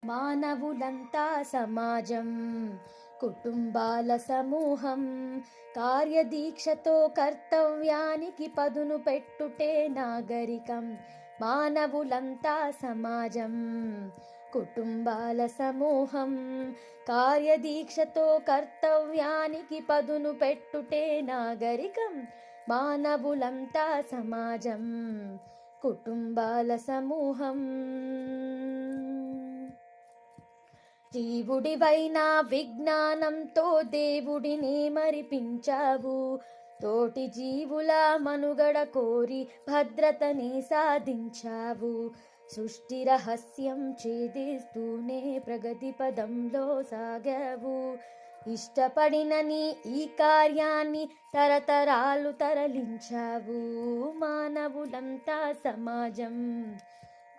మానవులంతా సమాజం, కుటుంబాల సమూహం. కార్యదీక్షతో కర్తవ్యానికి పదును పెట్టుటే నాగరికం. మానవులంతా సమాజం, కుటుంబాల సమూహం. కార్యదీక్షతో కర్తవ్యానికి పదును పెట్టుటే నాగరికం. మానవులంతా సమాజం, కుటుంబాల సమూహం. జీవుడివైనా విజ్ఞానంతో దేవుడిని మరిపించావు. తోటి జీవుల మనుగడ కోరి భద్రతని సాధించావు. సృష్టి రహస్యం ఛేదిస్తూనే ప్రగతి పదంలో సాగావు. ఇష్టపడిన నీ ఈ కార్యాన్ని తరతరాలు తరలించావు. మానవులంతా సమాజం,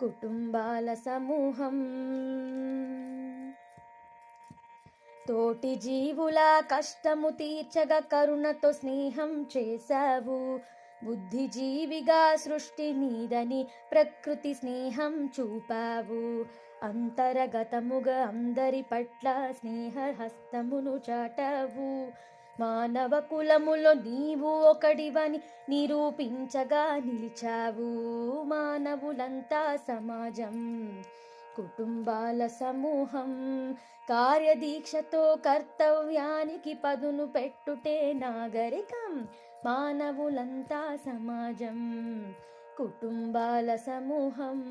కుటుంబాల సమూహం. తోటి జీవుల కష్టము తీర్చగా కరుణతో స్నేహం చేశావు. బుద్ధిజీవిగా సృష్టి నీదని ప్రకృతి స్నేహం చూపావు. అంతర్గతముగా అందరి పట్ల స్నేహ హస్తమును చాటావు. మానవ కులములో నీవు ఒకడివని నిరూపించగా నిలిచావు. మానవులంతా సమాజం, కుటుంబాల సమూహం. కార్యదీక్షతో కర్తవ్యానికి పదును పెట్టుటే నాగరికం. మానవులంతా సమాజం, కుటుంబాల సమూహం.